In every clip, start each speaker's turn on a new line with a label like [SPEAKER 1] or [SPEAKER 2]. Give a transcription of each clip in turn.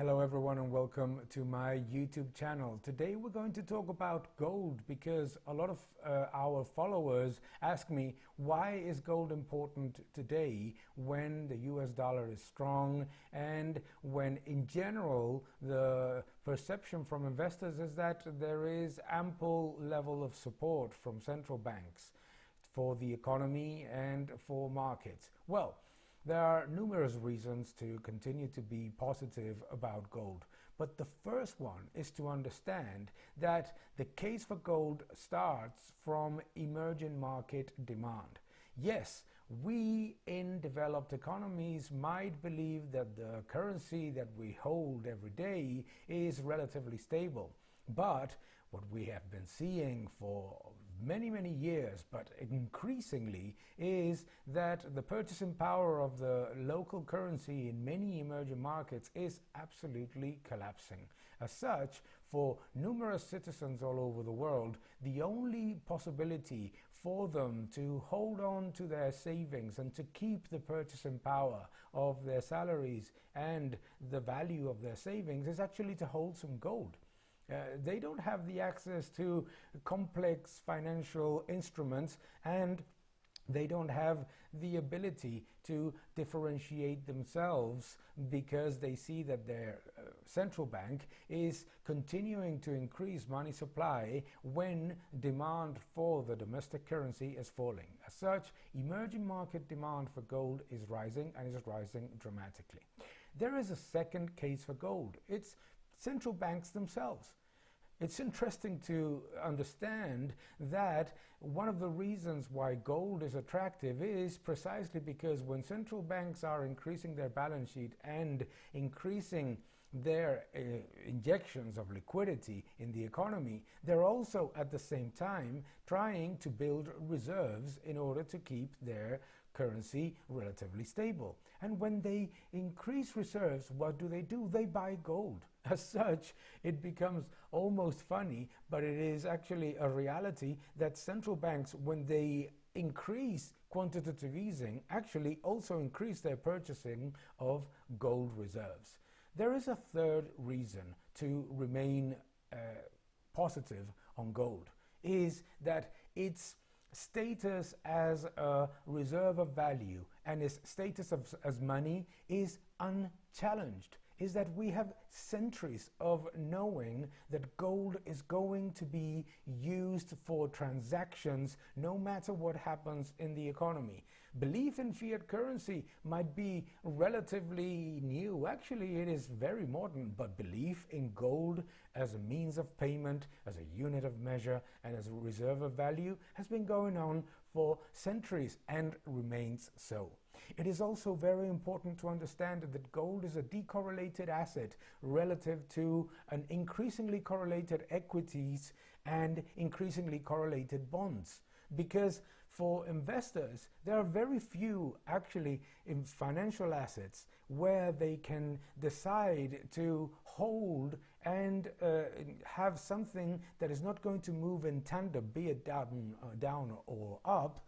[SPEAKER 1] Hello everyone and welcome to my YouTube channel. Today we're going to talk about gold because a lot of our followers ask me, why is gold important today when the US dollar is strong and when in general the perception from investors is that there is ample level of support from central banks for the economy and for markets? Well, there are numerous reasons to continue to be positive about gold, but the first one is to understand that the case for gold starts from emerging market demand. Yes, we in developed economies might believe that the currency that we hold every day is relatively stable. But what we have been seeing for many years, but increasingly, is that the purchasing power of the local currency in many emerging markets is absolutely collapsing. As such, for numerous citizens all over the world, the only possibility for them to hold on to their savings and to keep the purchasing power of their salaries and the value of their savings is actually to hold some gold. They don't have the access to complex financial instruments, and they don't have the ability to differentiate themselves because they see that their central bank is continuing to increase money supply when demand for the domestic currency is falling. As such, emerging market demand for gold is rising, and is rising dramatically. There is a second case for gold. It's central banks themselves. It's interesting to understand that one of the reasons why gold is attractive is precisely because when central banks are increasing their balance sheet and increasing their injections of liquidity in the economy, they're also at the same time trying to build reserves in order to keep their currency relatively stable. And when they increase reserves, what do? They buy gold. As such, it becomes almost funny, but it is actually a reality that central banks, when they increase quantitative easing, actually also increase their purchasing of gold reserves. There is a third reason to remain positive on gold, is that its status as a reserve of value and its status as money is unchallenged. Is that we have centuries of knowing that gold is going to be used for transactions no matter what happens in the economy. Belief in fiat currency might be relatively new. Actually, it is very modern, but belief in gold as a means of payment, as a unit of measure, and as a reserve of value has been going on for centuries and remains so. It is also very important to understand that gold is a decorrelated asset relative to an increasingly correlated equities and increasingly correlated bonds. Because for investors, there are very few actually in financial assets where they can decide to hold and have something that is not going to move in tandem, be it down or up,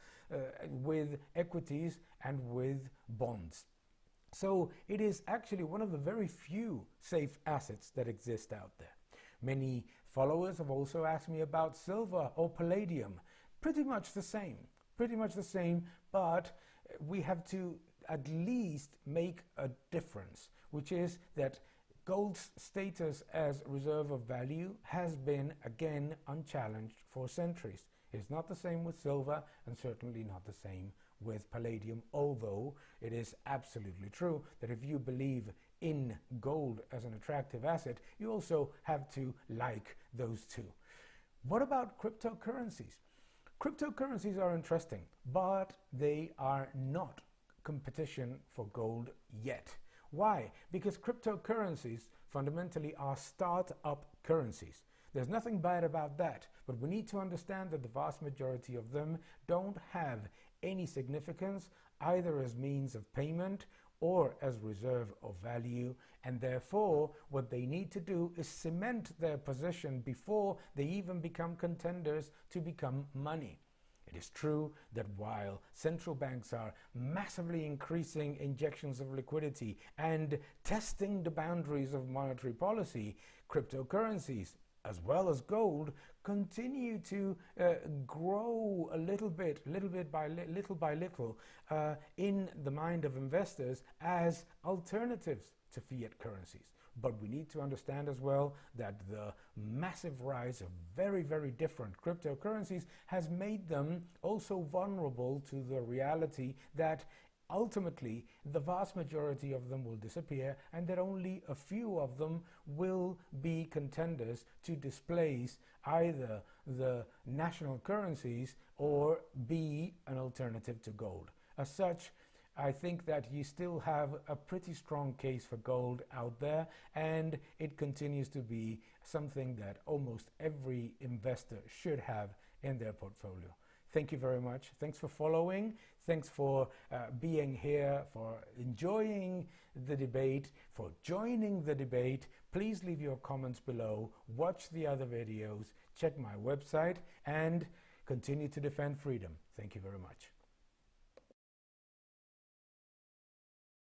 [SPEAKER 1] with equities and with bonds. So it is actually one of the very few safe assets that exist out there. Many followers have also asked me about silver or palladium. Pretty much the same, but we have to at least make a difference, which is that gold's status as reserve of value has been, again, unchallenged for centuries. It's not the same with silver, and certainly not the same with palladium, although it is absolutely true that if you believe in gold as an attractive asset, you also have to like those two. What about cryptocurrencies? Cryptocurrencies are interesting, but they are not competition for gold yet. Why? Because cryptocurrencies fundamentally are start-up currencies. There's nothing bad about that, but we need to understand that the vast majority of them don't have any significance either as means of payment or as reserve of value, and therefore what they need to do is cement their position before they even become contenders to become money. It is true that while central banks are massively increasing injections of liquidity and testing the boundaries of monetary policy, cryptocurrencies, as well as gold, continue to grow a little by little, in the mind of investors as alternatives to fiat currencies. But we need to understand as well that the massive rise of very, very different cryptocurrencies has made them also vulnerable to the reality that ultimately the vast majority of them will disappear and that only a few of them will be contenders to displace either the national currencies or be an alternative to gold. As such, I think that you still have a pretty strong case for gold out there, and it continues to be something that almost every investor should have in their portfolio. Thank you very much. Thanks for following. Thanks for being here, for enjoying the debate, for joining the debate. Please leave your comments below, watch the other videos, check my website, and continue to defend freedom. Thank you very much.